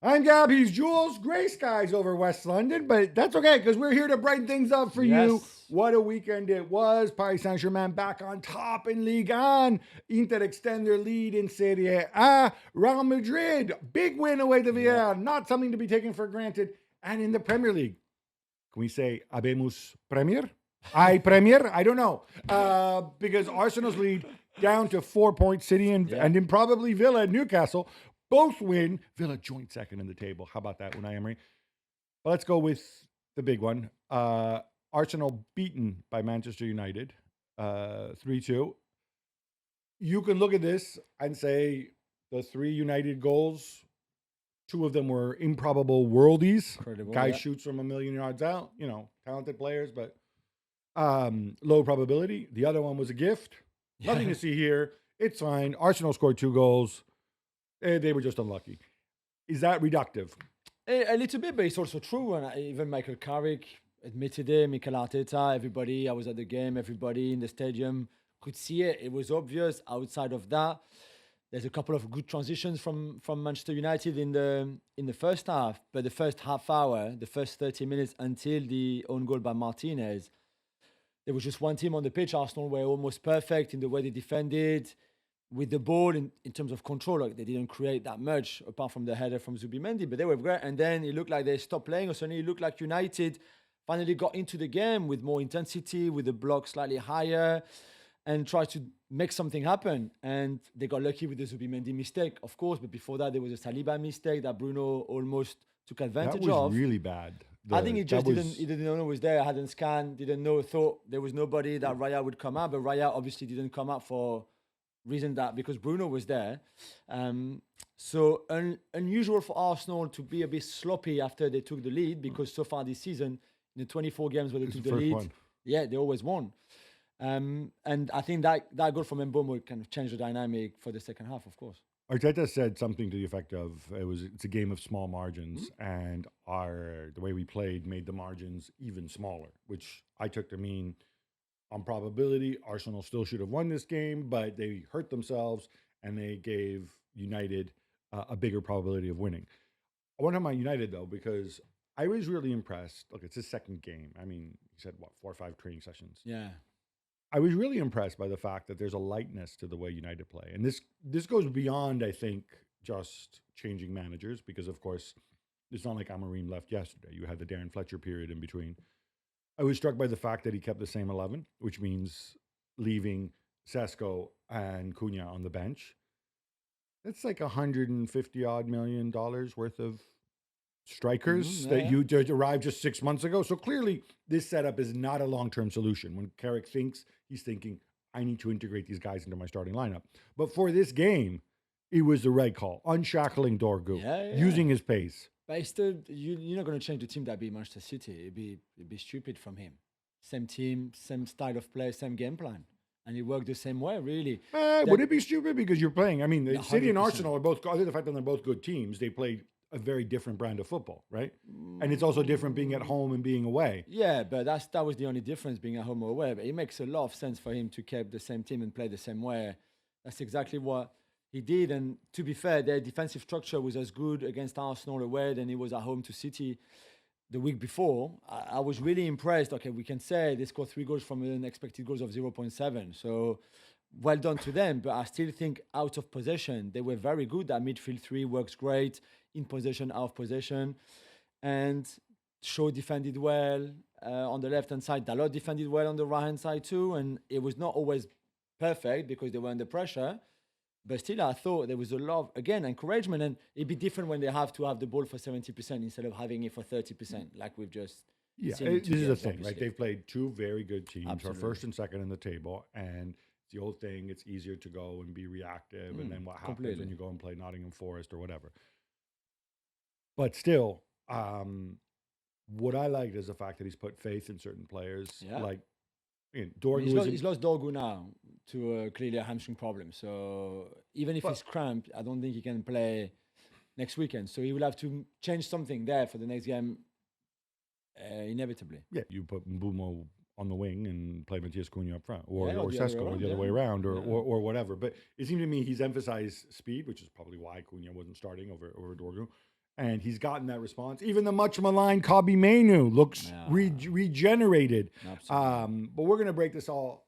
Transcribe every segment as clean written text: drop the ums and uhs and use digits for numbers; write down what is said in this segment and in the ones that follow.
I'm Gab, he's Jules. Gray skies over West London, but that's okay because we're here to brighten things up for you. Yes. What a weekend it was. Paris Saint-Germain back on top in Ligue 1. Inter extend their lead in Serie A. Real Madrid, big win away to Yeah. Villarreal, not something to be taken for granted. And in the Premier League, can we say Habemus Premier? I Premier? I don't know. Because Arsenal's lead down to 4 points. City and, Yeah. and then probably Villa and Newcastle both win. Villa joint second in the table. How about that, Unai Emery? But let's go with the big one. Arsenal beaten by Manchester United 3-2. You can look at this and say the 3 United goals, 2 of them were improbable worldies. Incredible. Guy yeah. shoots from a million yards out, talented players, but low probability. The other one was a gift. Nothing to see here. It's fine. Arsenal scored 2 goals. They were just unlucky. Is that reductive? A little bit, but it's also true. And even Michael Carrick admitted it. Mikel Arteta, everybody. I was at the game. Everybody in the stadium could see it. It was obvious. Outside of that, there's a couple of good transitions from Manchester United in the first half. But the first half hour, the first 30 minutes until the own goal by Martinez, there was just one team on the pitch. Arsenal were almost perfect in the way they defended. With the ball in terms of control, like they didn't create that much apart from the header from Zubimendi, but they were great. And then it looked like they stopped playing, or suddenly it looked like United finally got into the game with more intensity, with the block slightly higher, and tried to make something happen. And they got lucky with the Zubimendi mistake, of course, but before that, there was a Saliba mistake that Bruno almost took That advantage was of. really bad. I think he just that was- didn't know it was there, hadn't scanned, didn't know, thought there was nobody that Raya would come out, but Raya obviously didn't come out for reason that because Bruno was there. So unusual for Arsenal to be a bit sloppy after they took the lead, because so far this season, in the 24 games where they It's took the the first lead, one. yeah, they always won. And I think that goal from Mbeumo kind of changed the dynamic for the second half, of course. Arteta said something to the effect of it's a game of small margins, and the way we played made the margins even smaller, which I took to mean on probability Arsenal still should have won this game, but they hurt themselves and they gave United a bigger probability of winning. I want to talk about United though, because I was really impressed. Look, it's his second game. I mean, he said what, 4 or 5 training sessions. Yeah. I was really impressed by the fact that there's a lightness to the way United play. And this goes beyond, I think, just changing managers, because of course, it's not like Amorim left yesterday. You had the Darren Fletcher period in between. I was struck by the fact that he kept the same 11, which means leaving Sesko and Cunha on the bench. That's like $150 odd million worth of strikers that you arrived just 6 months ago. So clearly, this setup is not a long-term solution. When Carrick thinks, he's thinking, I need to integrate these guys into my starting lineup. But for this game, it was the right call. Unshackling Dorgu, using his pace. But it's still, you're not going to change the team that beat Manchester City. It'd be stupid from him. Same team, same style of play, same game plan. And it worked the same way, really. Would it be stupid because you're playing? I mean, City and 100%. Arsenal are both, other than the fact that they're both good teams, they played a very different brand of football, right? And it's also different being at home and being away. Yeah, but that was the only difference, being at home or away. But it makes a lot of sense for him to keep the same team and play the same way. That's exactly what he did. And to be fair, their defensive structure was as good against Arsenal away than it was at home to City the week before. I was really impressed. Okay, we can say they scored 3 goals from an expected goals of 0.7. So well done to them. But I still think out of possession, they were very good. That midfield 3 works great. In possession, out of possession. And Shaw defended well on the left-hand side. Dalot defended well on the right-hand side too. And it was not always perfect because they were under pressure. But still, I thought there was a lot of, again, encouragement. And it'd be different when they have to have the ball for 70% instead of having it for 30%, like we've just seen. This is the thing, right? They've played 2 very good teams, Absolutely. are first and second in the table. And it's the old thing, it's easier to go and be reactive. And then what happens completely. when you go and play Nottingham Forest or whatever. But still, what I liked is the fact that he's put faith in certain players. Yeah. Like, Dorgu He's lost Dorgu now to clearly a hamstring problem. So even if he's cramped, I don't think he can play next weekend. So he will have to change something there for the next game, inevitably. Yeah, you put Mbeumo on the wing and play Matthias Cunha up front, or Yeah, or the other Sesko, way or the around, other way yeah. around, or whatever. But it seemed to me he's emphasized speed, which is probably why Cunha wasn't starting over Dorgu, And he's gotten that response. Even the much maligned Kobe Mainu looks regenerated. Absolutely. But we're going to break this all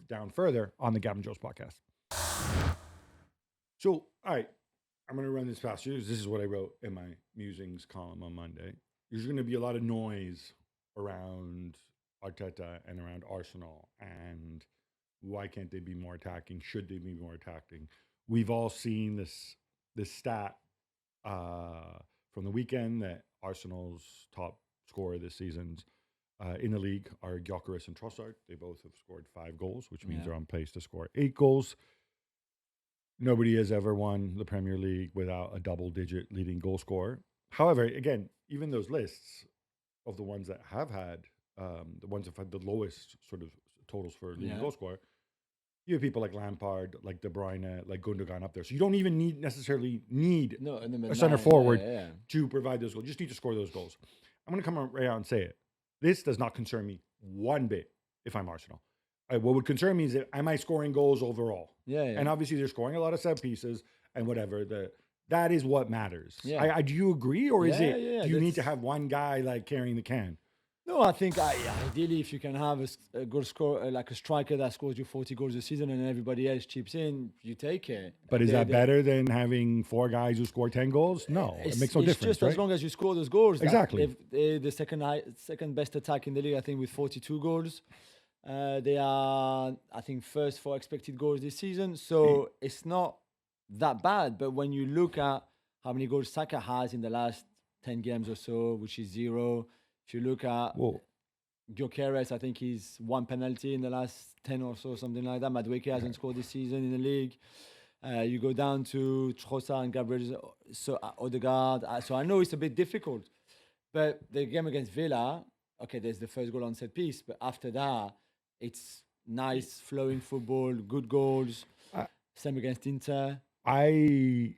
down further on the Gavin Jones podcast. So, all right, I'm going to run this past you. This is what I wrote in my musings column on Monday. There's going to be a lot of noise around Arteta and around Arsenal, and why can't they be more attacking? Should they be more attacking? We've all seen this stat from the weekend that Arsenal's top scorer this season in the league are Gyökeres and Trossard. They both have scored 5 goals, which means they're on pace to score 8 goals. Nobody has ever won the Premier League without a double-digit leading goal scorer. However, again, even those lists of the ones that have had, the ones that have had the lowest sort of totals for leading goal scorer, you have people like Lampard, like De Bruyne, like Gundogan up there. So you don't even necessarily need a center forward to provide those goals. You just need to score those goals. I'm going to come right out and say it. This does not concern me one bit if I'm Arsenal. What would concern me is that am I scoring goals overall? And obviously they're scoring a lot of set pieces and whatever. That is what matters. Do you agree, or is it do you need to have one guy like carrying the can? No, I think ideally if you can have a goal scorer, like a striker that scores you 40 goals a season and everybody else chips in, you take it. But is that better than having 4 guys who score 10 goals? No, it makes no difference. It's just as long as you score those goals. Exactly. The second best attack in the league, I think, with 42 goals. They are, I think, first for expected goals this season. So it's not that bad. But when you look at how many goals Saka has in the last 10 games or so, which is 0. If you look at Gyökeres, I think he's 1 penalty in the last 10 or so, something like that. Madueke hasn't scored this season in the league. You go down to Trossard and Gabriel, so Odegaard. So I know it's a bit difficult. But the game against Villa, okay, there's the first goal on set piece. But after that, it's nice, flowing football, good goals. Same against Inter. I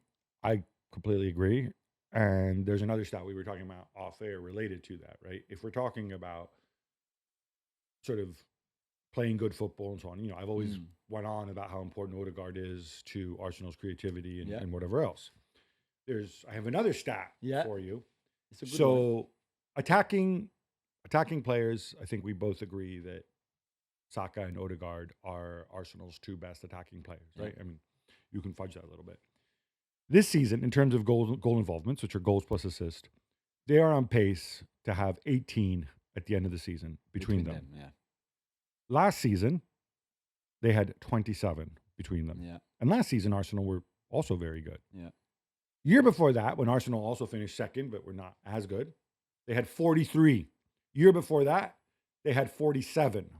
completely agree. And there's another stat we were talking about off air related to that, right? If we're talking about sort of playing good football and so on, I've always went on about how important Odegaard is to Arsenal's creativity and whatever else. I have another stat for you. It's a good one. attacking players, I think we both agree that Saka and Odegaard are Arsenal's 2 best attacking players, right? I mean, you can fudge that a little bit. This season, in terms of goal involvements, which are goals plus assist, they are on pace to have 18 at the end of the season between them. Last season, they had 27 between them. And last season, Arsenal were also very good. Year before that, when Arsenal also finished second, but were not as good, they had 43. Year before that, they had 47.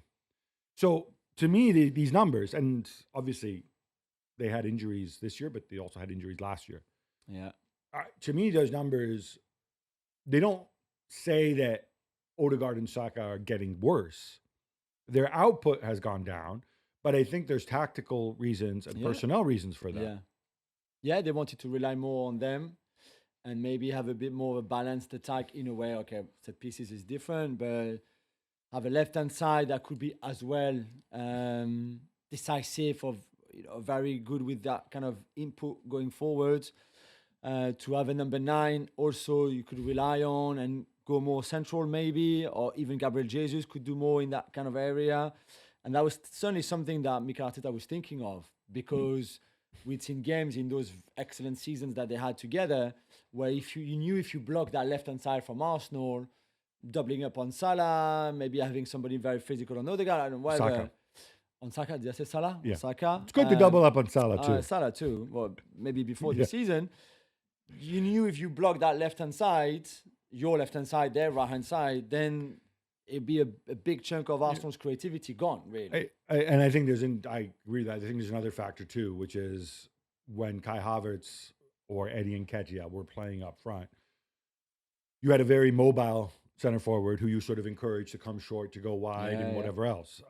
So to me, these numbers, and obviously they had injuries this year, but they also had injuries last year. To me, those numbers, they don't say that Odegaard and Saka are getting worse. Their output has gone down, but I think there's tactical reasons and personnel reasons for that. They wanted to rely more on them and maybe have a bit more of a balanced attack in a way. Okay, set pieces is different, but have a left-hand side that could be as well decisive of very good with that kind of input going forward. To have a number 9 also you could rely on and go more central maybe, or even Gabriel Jesus could do more in that kind of area. And that was certainly something that Mikel Arteta was thinking of, because we'd seen games in those excellent seasons that they had together where if you knew if you block that left-hand side from Arsenal, doubling up on Salah, maybe having somebody very physical on Odegaard, I don't know, whatever. Saka. On Saka, did I say Salah? Yeah. Saka. It's good to double up on Salah too. Salah too. Well, maybe before the season, you knew if you block that left-hand side, your left-hand side, their right-hand side, then it'd be a big chunk of Arsenal's creativity gone, really. And I think I agree with that. I think there's another factor too, which is when Kai Havertz or Eddie Nketiah were playing up front, you had a very mobile center forward who you sort of encouraged to come short, to go wide, and whatever else.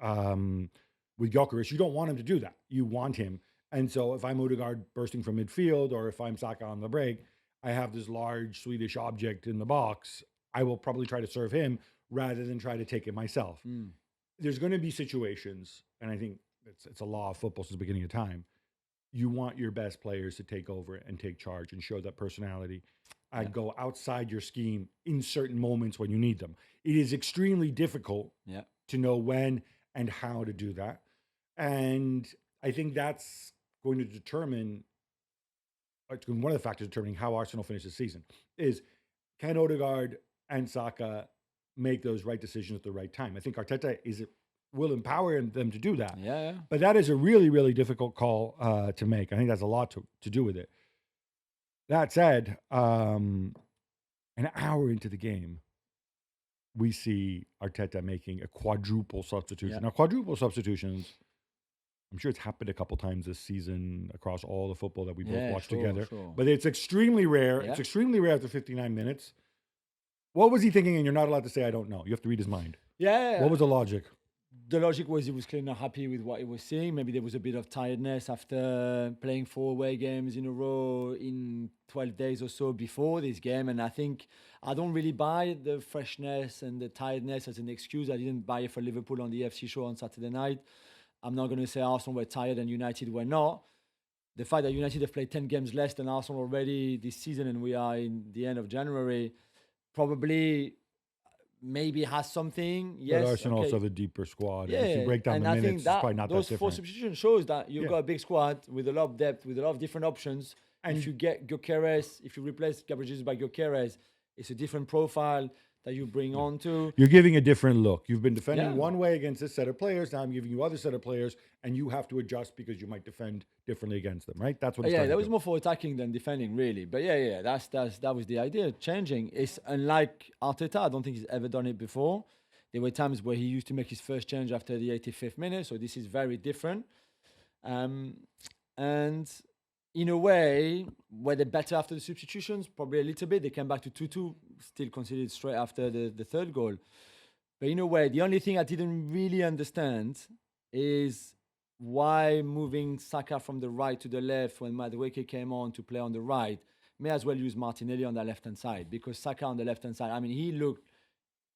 With Gyökeres, you don't want him to do that. You want him. And so if I'm Odegaard bursting from midfield, or if I'm Saka on the break, I have this large Swedish object in the box. I will probably try to serve him rather than try to take it myself. There's going to be situations, and I think it's a law of football since the beginning of time. You want your best players to take over and take charge and show that personality. go outside your scheme in certain moments when you need them. It is extremely difficult to know when and how to do that. And I think that's going to determine, one of the factors determining how Arsenal finish the season is, can Odegaard and Saka make those right decisions at the right time? I think Arteta will empower them to do that. But that is a really, really difficult call to make. I think that's a lot to do with it. That said, an hour into the game, we see Arteta making a quadruple substitution. Now, quadruple substitutions, I'm sure it's happened a couple times this season across all the football that we both watched together. But it's extremely rare. It's extremely rare after 59 minutes. What was he thinking? And you're not allowed to say, I don't know. You have to read his mind. What was the logic? The logic was he was clearly not happy with what he was seeing. Maybe there was a bit of tiredness after playing 4 away games in a row in 12 days or so before this game. And I think I don't really buy the freshness and the tiredness as an excuse. I didn't buy it for Liverpool on the FC show on Saturday night. I'm not going to say Arsenal were tired and United were not. The fact that United have played 10 games less than Arsenal already this season, and we are in the end of January, probably maybe has something. But Arsenal also have a deeper squad. And if you break down the minutes, it's probably not that different. Those 4 substitutions shows that you've got a big squad with a lot of depth, with a lot of different options. And if you get Gyökeres, if you replace Gabriel Jesus by Gyökeres, it's a different profile that you bring on to. You're giving a different look. You've been defending one way against this set of players. Now I'm giving you other set of players, and you have to adjust because you might defend differently against them, right? That's what. That was more for attacking than defending, really. But that was the idea. Changing. It's unlike Arteta. I don't think he's ever done it before. There were times where he used to make his first change after the 85th minute. So this is very different. And in a way, were they better after the substitutions? Probably a little bit. They came back to 2-2, still conceded straight after the third goal. But in a way, the only thing I didn't really understand is why moving Saka from the right to the left when Madueke came on to play on the right. May as well use Martinelli on the left-hand side, because Saka on the left-hand side, I mean, he looked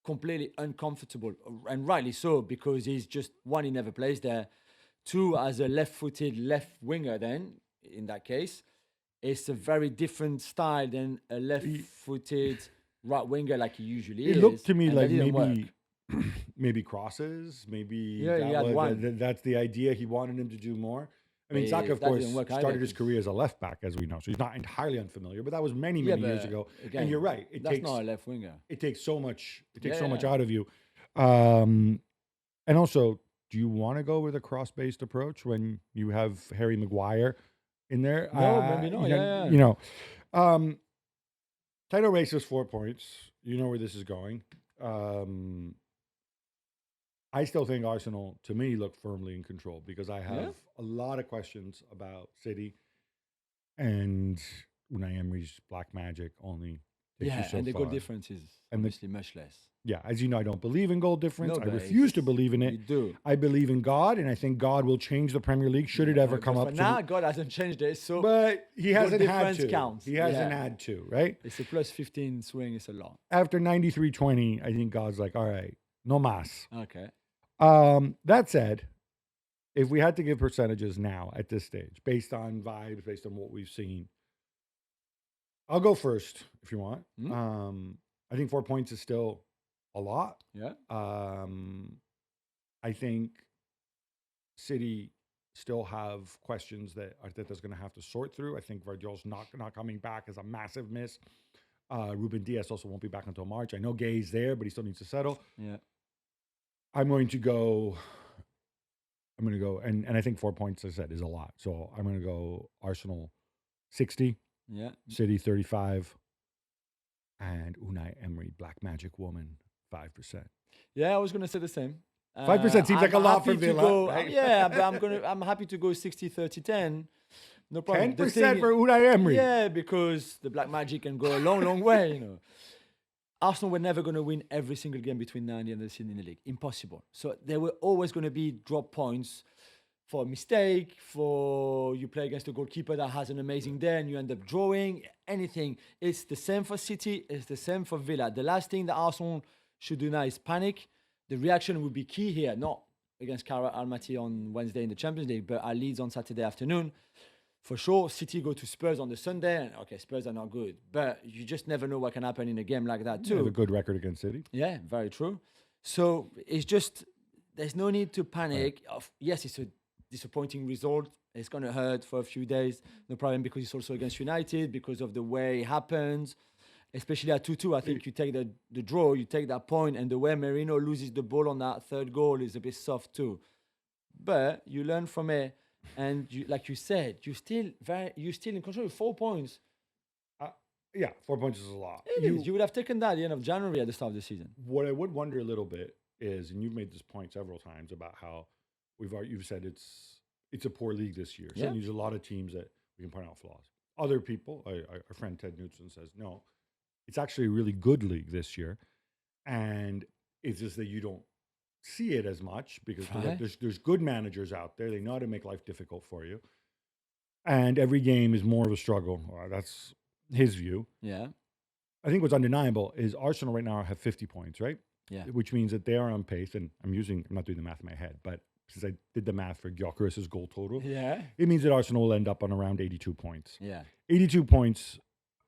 completely uncomfortable, and rightly so, because he's just, one, he never plays there. 2, as a left-footed left winger then, in that case, it's a very different style than a left-footed right winger like he usually is. It looked to me like maybe crosses, maybe that's the idea. He wanted him to do more. I mean, Saka, of course, started his career as a left back, as we know, so he's not entirely unfamiliar. But that was many years ago. Again, and you're right; that's not a left winger. It takes so much. It takes so much out of you. And also, do you want to go with a cross-based approach when you have Harry Maguire in there? No, maybe not. You know, title race is 4 points. You know where this is going. I still think Arsenal, to me, look firmly in control because I have a lot of questions about City and Unai Emery's black magic only takes you so and the far. goal difference is obviously much less. Yeah, as you know, I don't believe in goal difference. No, I refuse to believe in it. You do. I believe in God, and I think God will change the Premier League should it ever come up. Now, God hasn't changed it, so but he hasn't had to. Counts. He hasn't had to, right? It's a plus 15 swing. It's a lot. After 93-20, I think God's like, all right, no mas. Okay. That said, if we had to give percentages now at this stage, based on vibes, based on what we've seen, I'll go first if you want. I think 4 points is still a lot. Yeah. I think City still have questions that Arteta's going to have to sort through. I think Vardiol's not coming back is a massive miss. Ruben Diaz also won't be back until March. I know Gay's there, but he still needs to settle. Yeah. I'm going to go, and I think 4 points, as I said, is a lot. So I'm going to go Arsenal 60, City 35, and Unai Emery, Black Magic Woman, 5%. Yeah, I was going to say the same. 5% seems like a lot for Villa. Right? Yeah, but I'm happy to go 60, 30, 10. No problem. 10% for Unai Emery. Yeah, because the Black Magic can go a long, long way, you know. Arsenal were never going to win every single game between now and the end of the season in the league. Impossible. So there were always going to be drop points for a mistake, for you play against a goalkeeper that has an amazing day and you end up drawing, anything. It's the same for City. It's the same for Villa. The last thing that Arsenal should do now is panic. The reaction would be key here, not against Cara Almaty on Wednesday in the Champions League, but at Leeds on Saturday afternoon. For sure, City go to Spurs on the Sunday, and okay, Spurs are not good, but you just never know what can happen in a game like that They have a too. good record against City. Yeah, very true. So it's just there's no need to panic. Yes, it's a disappointing result. It's going to hurt for a few days. No problem because it's also against United because of the way it happens. Especially at 2-2, I think you take the draw, you take that point, and the way Merino loses the ball on that third goal is a bit soft too. But you learn from it, and you, like you said, you're still in control with 4 points. Yeah, 4 points is a lot. You would have taken that at the end of January at the start of the season. What I would wonder a little bit is, and you've made this point several times about how you've said it's a poor league this year. Yeah. Certainly, there's a lot of teams that we can point out flaws. Other people, our friend Ted Knudsen says, no, it's actually a really good league this year, and it's just that you don't see it as much because there's good managers out there. They know how to make life difficult for you, and every game is more of a struggle. That's his view. Yeah. I think what's undeniable is Arsenal right now have 50 points, right? Yeah. Which means that they are on pace, and I'm not doing the math in my head, but since I did the math for Gyökeres's goal total, Yeah. it means that Arsenal will end up on around 82 points. Yeah. 82 points,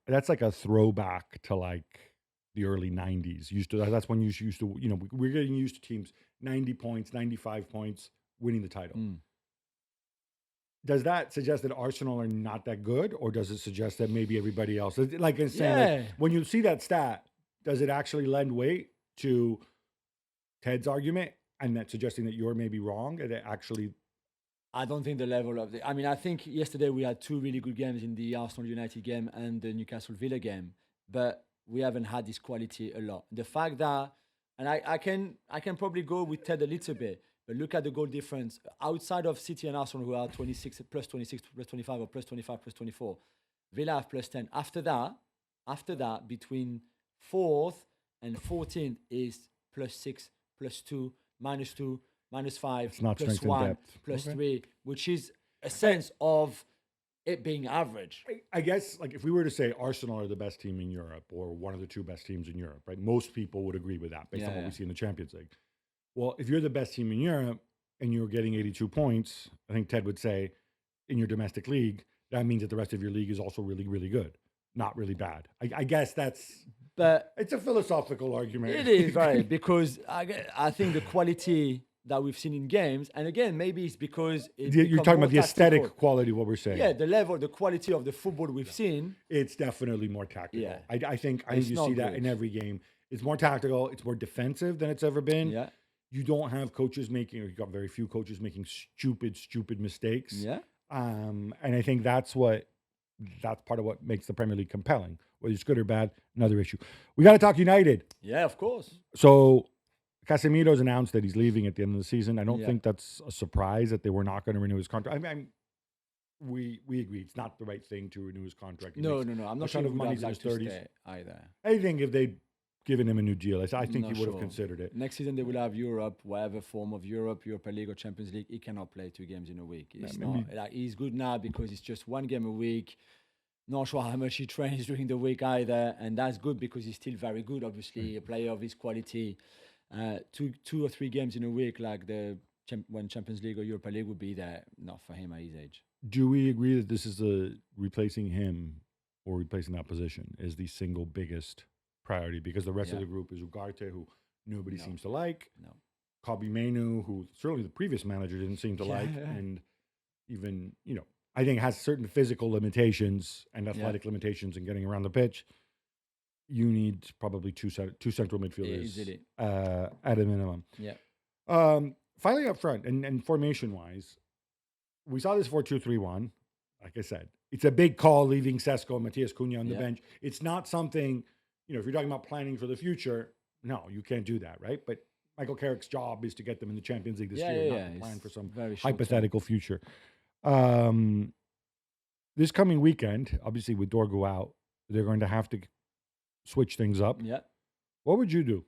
that's like a throwback to like the early 90s. That's when you used to, we're getting used to teams 90 points, 95 points, winning the title. Does that suggest that Arsenal are not that good, or does it suggest that maybe everybody else, like it's saying, like, when you see that stat, does it actually lend weight to Ted's argument and that suggesting that you're maybe wrong and it actually? I don't think the level of I mean, I think yesterday we had 2 really good games in the Arsenal United game and the Newcastle Villa game, but we haven't had this quality a lot. The fact that, and I can probably go with Ted a little bit, but look at the goal difference outside of City and Arsenal, who are 26 plus 25 or plus 25 plus 24. Villa have plus 10. After that, between 4th and 14th is plus 6, plus 2, minus 2, minus 5, It's not plus strength and 1, depth. plus Okay. 3, which is a sense of it being average. I guess, like, if we were to say Arsenal are the best team in Europe or one of the 2 best teams in Europe, right? Most people would agree with that based on what we see in the Champions League. Well, if you're the best team in Europe and you're getting 82 points, I think Ted would say in your domestic league, that means that the rest of your league is also really, really good, not really bad. I guess But it's a philosophical argument. it is, right? Because I think the quality that we've seen in games, and again, maybe it's because You're talking about the aesthetic quality of what we're saying. Yeah, the quality of the football we've seen. It's definitely more tactical. Yeah. I think It's you not see that good. in every game. It's more tactical. It's more defensive than it's ever been. Yeah. You don't have coaches making, or you've got very few coaches making stupid mistakes. Yeah. And I think that's part of what makes the Premier League compelling. Whether it's good or bad, another issue. We got to talk United. Yeah, of course. So Casemiro's announced that he's leaving at the end of the season. I don't Yeah. think that's a surprise that they were not going to renew his contract. I mean, we agree it's not the right thing to renew his contract. He No. makes I'm a not ton sure of he would money's have in his liked to 30s. stay either. I think if they'd given him a new deal, I think Not he would have sure. considered it. Next season they will have Europe, whatever form of Europa League or Champions League. He cannot play 2 games in a week. It's maybe- not like he's good now because it's just 1 game a week. Not sure how much he trains during the week either, and that's good because he's still very good. Obviously, a player of his quality. 2 or 3 games in a week, like when Champions League or Europa League would be there, not for him at his age. Do we agree that this is replacing him or replacing that position is the single biggest priority? Because the rest of the group is Ugarte, who nobody seems to like. No. Kobe Mainu, who certainly the previous manager didn't seem to like, and even, I think has certain physical limitations and athletic limitations in getting around the pitch. You need probably two central midfielders Easily. at a minimum. Yeah. Finally, up front and formation-wise, we saw this 4-2-3-1. Like I said, it's a big call leaving Sesko and Matias Cunha on the bench. It's not something, if you're talking about planning for the future, no, you can't do that, right? But Michael Carrick's job is to get them in the Champions League this year, not to plan for some hypothetical future. This coming weekend, obviously with Dorgu out, they're going to have to switch things up. Yeah. What would you do?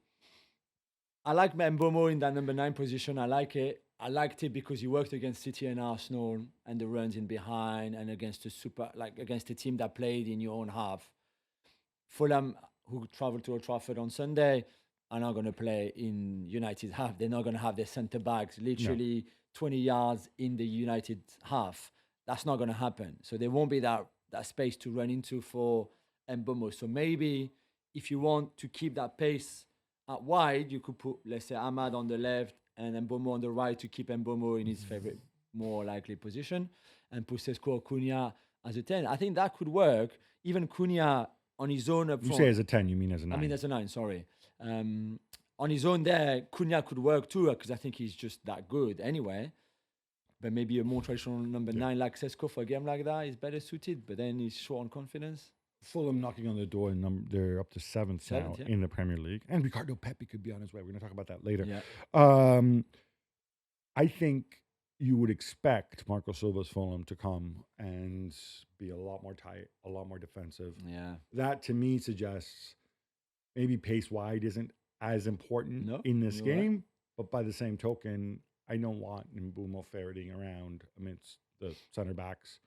I like Mbeumo in that number 9 position. I like it. I liked it because he worked against City and Arsenal and the runs in behind and against against a team that played in your own half. Fulham, who traveled to Old Trafford on Sunday, are not going to play in United's half. They're not going to have their centre backs literally 20 yards in the United half. That's not going to happen. So there won't be that space to run into for Mbeumo. So maybe if you want to keep that pace out wide, you could put, let's say, Ahmad on the left and Mbeumo on the right to keep Mbeumo in his favorite, more likely position, and put Sesko or Cunha as a 10. I think that could work. Even Cunha on his own up front. You say as a 10, you mean as a 9? I mean as a 9, sorry. On his own there, Cunha could work too, because I think he's just that good anyway. But maybe a more traditional number 9 like Sesko for a game like that is better suited, but then he's short on confidence. Fulham knocking on the door, and they're up to 7th now in the Premier League. And Ricardo Pepi could be on his way. We're going to talk about that later. Yeah. I think you would expect Marco Silva's Fulham to come and be a lot more tight, a lot more defensive. Yeah. That, to me, suggests maybe pace wide isn't as important in this game. Right. But by the same token, I don't want Mbeumo ferreting around amidst the center backs.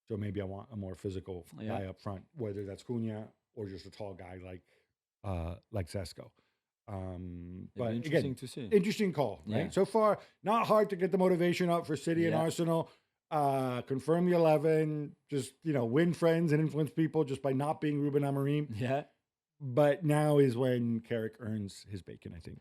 So maybe I want a more physical guy up front, whether that's Cunha or just a tall guy like Sesko. But interesting to see. Interesting call, right? Yeah. So far, not hard to get the motivation up for City and Arsenal. Confirm the 11, just win friends and influence people just by not being Ruben Amorim. Yeah. But now is when Carrick earns his bacon, I think.